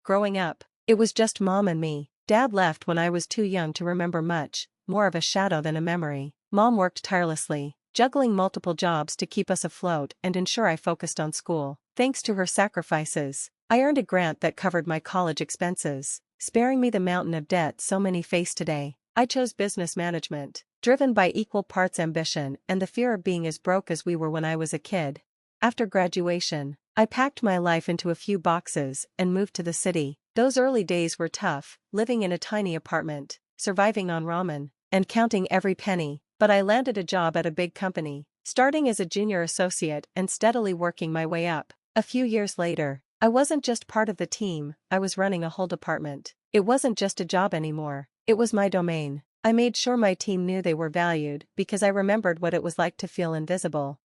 Growing up, it was just mom and me. Dad left when I was too young to remember much, more of a shadow than a memory. Mom worked tirelessly, juggling multiple jobs to keep us afloat and ensure I focused on school. Thanks to her sacrifices, I earned a grant that covered my college expenses, sparing me the mountain of debt so many face today. I chose business management, driven by equal parts ambition and the fear of being as broke as we were when I was a kid. After graduation, I packed my life into a few boxes and moved to the city. Those early days were tough, living in a tiny apartment, surviving on ramen, and counting every penny, but I landed a job at a big company, starting as a junior associate and steadily working my way up. A few years later, I wasn't just part of the team, I was running a whole department. It wasn't just a job anymore, it was my domain. I made sure my team knew they were valued because I remembered what it was like to feel invisible.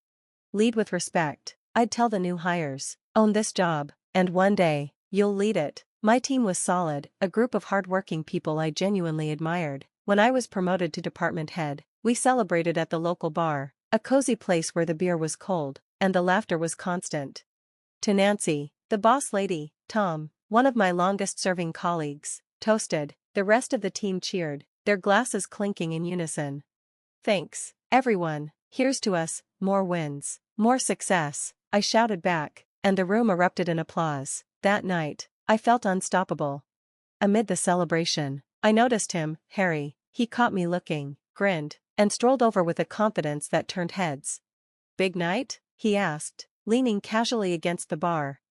Lead with respect, I'd tell the new hires. Own this job, and one day, you'll lead it. My team was solid, a group of hardworking people I genuinely admired. When I was promoted to department head, we celebrated at the local bar, a cozy place where the beer was cold, and the laughter was constant. To Nancy, the boss lady, Tom, one of my longest-serving colleagues, toasted. The rest of the team cheered, their glasses clinking in unison. Thanks, everyone. Here's to us, more wins, more success, I shouted back, and the room erupted in applause. That night, I felt unstoppable. Amid the celebration, I noticed him, Harry. He caught me looking, grinned, and strolled over with a confidence that turned heads. Big night? He asked, leaning casually against the bar.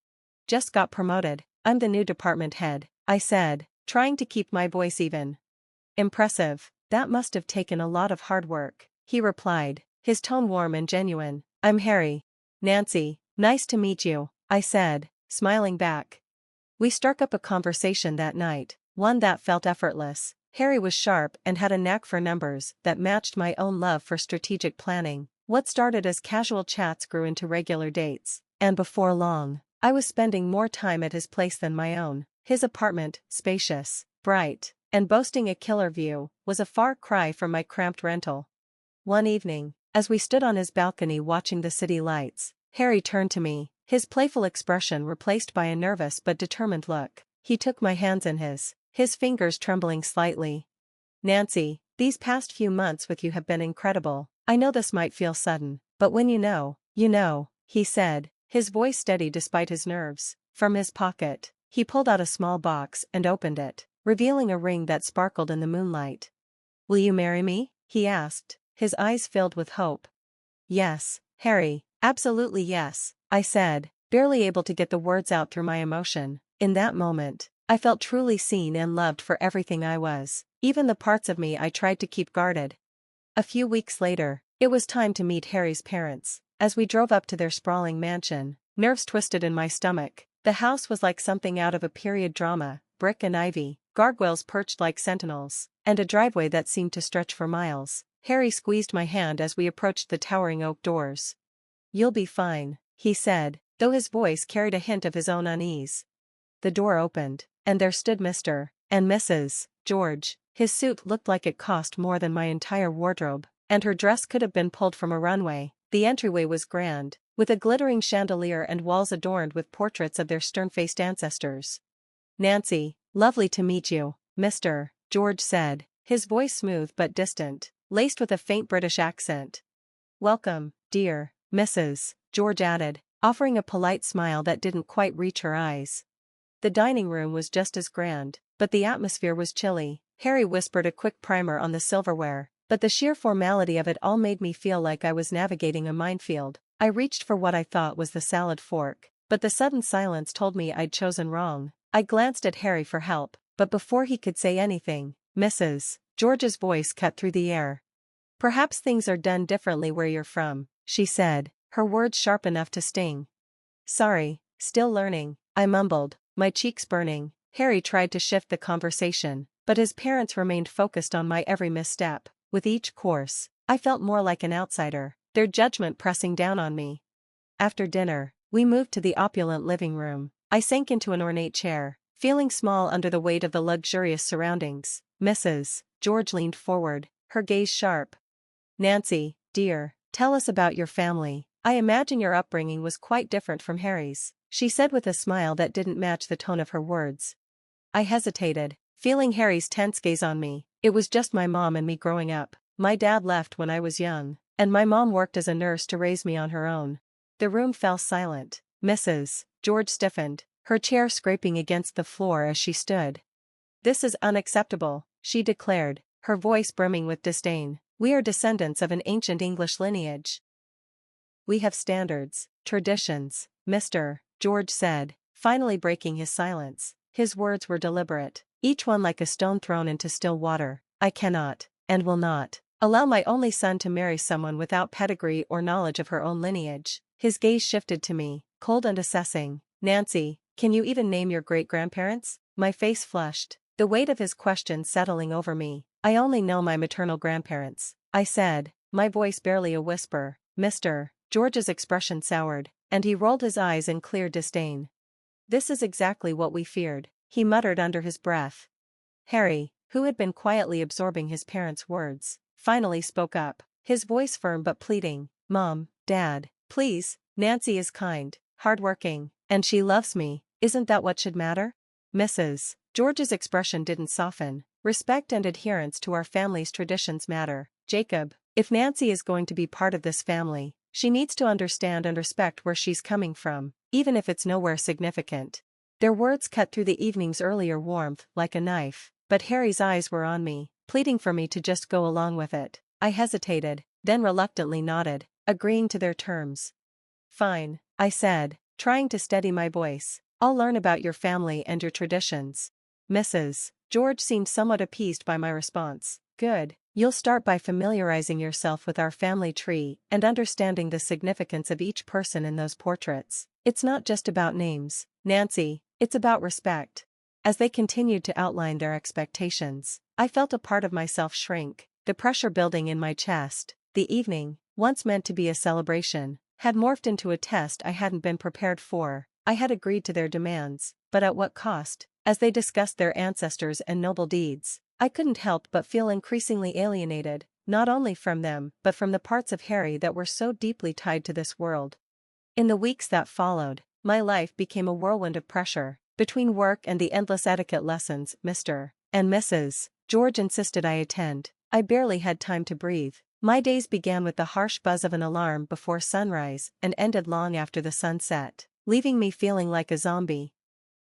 Just got promoted, I'm the new department head, I said, trying to keep my voice even. Impressive, that must have taken a lot of hard work, he replied, his tone warm and genuine. I'm Harry. Nancy, nice to meet you, I said, smiling back. We struck up a conversation that night, one that felt effortless. Harry was sharp and had a knack for numbers that matched my own love for strategic planning. What started as casual chats grew into regular dates, and before long, I was spending more time at his place than my own. His apartment, spacious, bright, and boasting a killer view, was a far cry from my cramped rental. One evening, as we stood on his balcony watching the city lights, Harry turned to me, his playful expression replaced by a nervous but determined look. He took my hands in his fingers trembling slightly. Nancy, these past few months with you have been incredible. I know this might feel sudden, but when you know, he said, his voice steady despite his nerves. From his pocket, he pulled out a small box and opened it, revealing a ring that sparkled in the moonlight. Will you marry me? He asked, his eyes filled with hope. Yes, Harry, absolutely yes, I said, barely able to get the words out through my emotion. In that moment, I felt truly seen and loved for everything I was, even the parts of me I tried to keep guarded. A few weeks later, it was time to meet Harry's parents. As we drove up to their sprawling mansion, nerves twisted in my stomach. The house was like something out of a period drama, brick and ivy, gargoyles perched like sentinels, and a driveway that seemed to stretch for miles. Harry squeezed my hand as we approached the towering oak doors. You'll be fine, he said, though his voice carried a hint of his own unease. The door opened, and there stood Mr. and Mrs. George. His suit looked like it cost more than my entire wardrobe, and her dress could have been pulled from a runway. The entryway was grand, with a glittering chandelier and walls adorned with portraits of their stern-faced ancestors. Nancy, lovely to meet you, Mr. George said, his voice smooth but distant, laced with a faint British accent. Welcome, dear, Mrs. George added, offering a polite smile that didn't quite reach her eyes. The dining room was just as grand, but the atmosphere was chilly. Harry whispered a quick primer on the silverware, but the sheer formality of it all made me feel like I was navigating a minefield. I reached for what I thought was the salad fork, but the sudden silence told me I'd chosen wrong. I glanced at Harry for help, but before he could say anything, Mrs. George's voice cut through the air. Perhaps things are done differently where you're from, she said, her words sharp enough to sting. Sorry, still learning, I mumbled, my cheeks burning. Harry tried to shift the conversation, but his parents remained focused on my every misstep. With each course, I felt more like an outsider, their judgment pressing down on me. After dinner, we moved to the opulent living room. I sank into an ornate chair, feeling small under the weight of the luxurious surroundings. Mrs. George leaned forward, her gaze sharp. Nancy, dear, tell us about your family. I imagine your upbringing was quite different from Harry's. she said with a smile that didn't match the tone of her words. I hesitated, feeling Harry's tense gaze on me. It was just my mom and me growing up. My dad left when I was young, and my mom worked as a nurse to raise me on her own. The room fell silent. Mrs. George stiffened, her chair scraping against the floor as she stood. This is unacceptable, she declared, her voice brimming with disdain. We are descendants of an ancient English lineage. We have standards, traditions, Mr. George said, finally breaking his silence. His words were deliberate, each one like a stone thrown into still water. I cannot, and will not, allow my only son to marry someone without pedigree or knowledge of her own lineage. His gaze shifted to me, cold and assessing. Nancy, can you even name your great-grandparents? My face flushed, the weight of his question settling over me. I only know my maternal grandparents, I said, my voice barely a whisper. Mr. George's expression soured, and he rolled his eyes in clear disdain. This is exactly what we feared, he muttered under his breath. Harry, who had been quietly absorbing his parents' words, finally spoke up, his voice firm but pleading. Mom, Dad, please, Nancy is kind, hardworking, and she loves me. Isn't that what should matter? Mrs. George's expression didn't soften. Respect and adherence to our family's traditions matter. Jacob, if Nancy is going to be part of this family, she needs to understand and respect where she's coming from, even if it's nowhere significant. Their words cut through the evening's earlier warmth like a knife, but Harry's eyes were on me, pleading for me to just go along with it. I hesitated, then reluctantly nodded, agreeing to their terms. Fine, I said, trying to steady my voice. I'll learn about your family and your traditions. Mrs. George seemed somewhat appeased by my response. Good, you'll start by familiarizing yourself with our family tree and understanding the significance of each person in those portraits. It's not just about names, Nancy, it's about respect. As they continued to outline their expectations, I felt a part of myself shrink, the pressure building in my chest. The evening, once meant to be a celebration, had morphed into a test I hadn't been prepared for. I had agreed to their demands, but at what cost? As they discussed their ancestors and noble deeds, I couldn't help but feel increasingly alienated, not only from them but from the parts of Harry that were so deeply tied to this world. In the weeks that followed, my life became a whirlwind of pressure. Between work and the endless etiquette lessons Mr. and Mrs. George insisted I attend, I barely had time to breathe. My days began with the harsh buzz of an alarm before sunrise and ended long after the sun set, leaving me feeling like a zombie.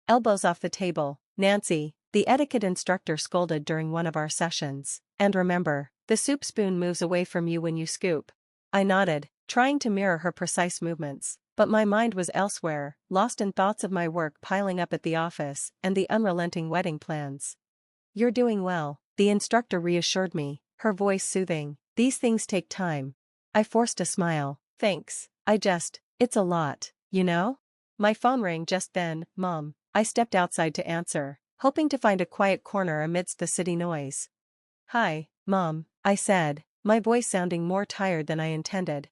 Elbows off the table, Nancy, the etiquette instructor scolded during one of our sessions. And remember, the soup spoon moves away from you when you scoop. I nodded, trying to mirror her precise movements, but my mind was elsewhere, lost in thoughts of my work piling up at the office and the unrelenting wedding plans. You're doing well, the instructor reassured me, her voice soothing. These things take time. I forced a smile. Thanks, it's a lot, you know? My phone rang just then. Mom. I stepped outside to answer, hoping to find a quiet corner amidst the city noise. Hi, Mom, I said, my voice sounding more tired than I intended.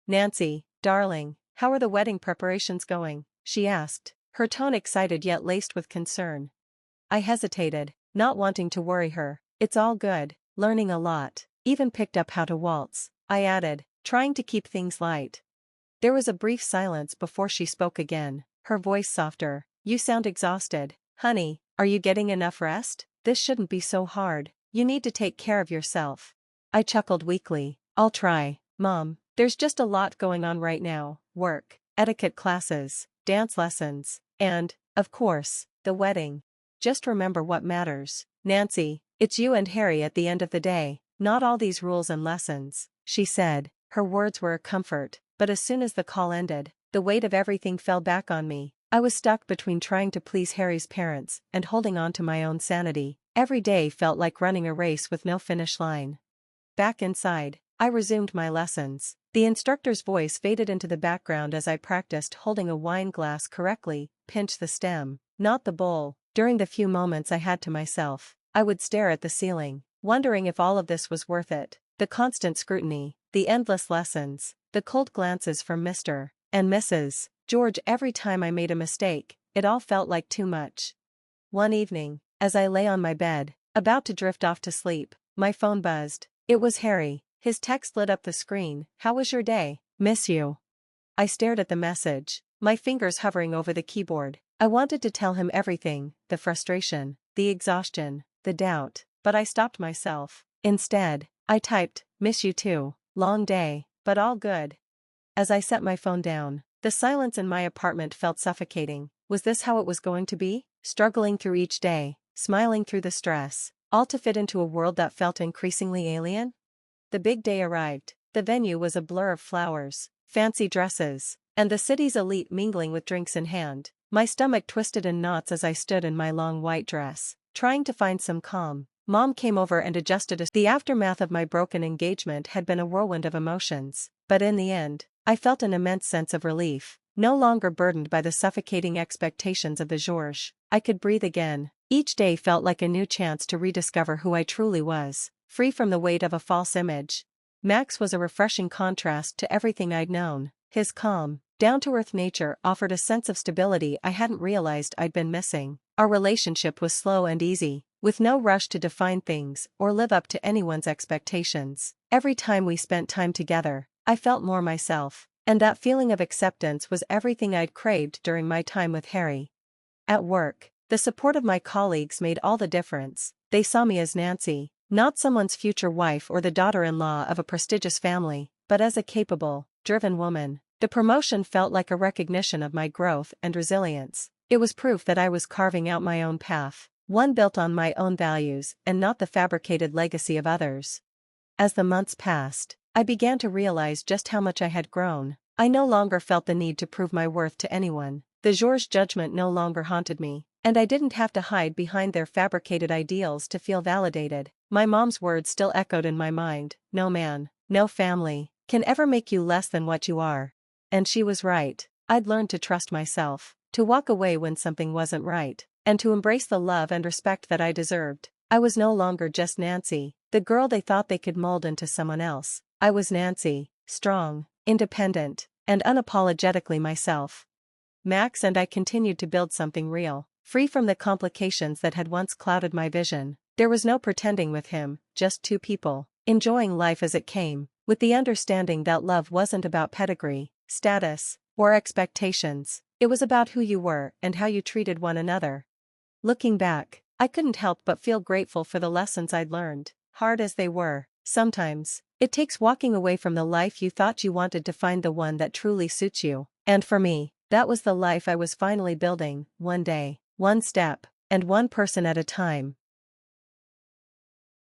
Nancy, darling, how are the wedding preparations going? She asked, her tone excited yet laced with concern. I hesitated, not wanting to worry her. It's all good, learning a lot, even picked up how to waltz, I added, trying to keep things light. There was a brief silence before she spoke again, her voice softer. You sound exhausted, honey, are you getting enough rest? This shouldn't be so hard, you need to take care of yourself. I chuckled weakly. I'll try, Mom, there's just a lot going on right now, work, etiquette classes, dance lessons, and, of course, the wedding. Just remember what matters, Nancy, it's you and Harry at the end of the day, not all these rules and lessons, she said, her words were a comfort, but as soon as the call ended, the weight of everything fell back on me. I was stuck between trying to please Harry's parents and holding on to my own sanity. Every day felt like running a race with no finish line. Back inside, I resumed my lessons. The instructor's voice faded into the background as I practiced holding a wine glass correctly, pinch the stem, not the bowl. During the few moments I had to myself, I would stare at the ceiling, wondering if all of this was worth it. The constant scrutiny, the endless lessons, the cold glances from Mr. and Mrs. George every time I made a mistake, it all felt like too much. One evening, as I lay on my bed, about to drift off to sleep, my phone buzzed. It was Harry. His text lit up the screen. How was your day? Miss you. I stared at the message, my fingers hovering over the keyboard. I wanted to tell him everything, the frustration, the exhaustion, the doubt, but I stopped myself. Instead, I typed, "Miss you too. Long day, but all good." As I set my phone down, the silence in my apartment felt suffocating. Was this how it was going to be? Struggling through each day, smiling through the stress, all to fit into a world that felt increasingly alien? The big day arrived. The venue was a blur of flowers, fancy dresses, and the city's elite mingling with drinks in hand. My stomach twisted in knots as I stood in my long white dress, trying to find some calm. Mom came over and adjusted us. The aftermath of my broken engagement had been a whirlwind of emotions, but in the end, I felt an immense sense of relief. No longer burdened by the suffocating expectations of the Georges, I could breathe again. Each day felt like a new chance to rediscover who I truly was, free from the weight of a false image. Max was a refreshing contrast to everything I'd known. His calm, down-to-earth nature offered a sense of stability I hadn't realized I'd been missing. Our relationship was slow and easy, with no rush to define things or live up to anyone's expectations. Every time we spent time together, I felt more myself, and that feeling of acceptance was everything I'd craved during my time with Harry. At work, the support of my colleagues made all the difference. They saw me as Nancy, not someone's future wife or the daughter-in-law of a prestigious family, but as a capable, driven woman. The promotion felt like a recognition of my growth and resilience. It was proof that I was carving out my own path, one built on my own values and not the fabricated legacy of others. As the months passed, I began to realize just how much I had grown. I no longer felt the need to prove my worth to anyone. The Georges' judgment no longer haunted me, and I didn't have to hide behind their fabricated ideals to feel validated. My mom's words still echoed in my mind: "No man, no family, can ever make you less than what you are." And she was right. I'd learned to trust myself, to walk away when something wasn't right, and to embrace the love and respect that I deserved. I was no longer just Nancy, the girl they thought they could mold into someone else. I was Nancy, strong, independent, and unapologetically myself. Max and I continued to build something real, free from the complications that had once clouded my vision. There was no pretending with him, just two people, enjoying life as it came, with the understanding that love wasn't about pedigree, status, or expectations. It was about who you were and how you treated one another. Looking back, I couldn't help but feel grateful for the lessons I'd learned, hard as they were. Sometimes, it takes walking away from the life you thought you wanted to find the one that truly suits you. And for me, that was the life I was finally building, one day, one step, and one person at a time.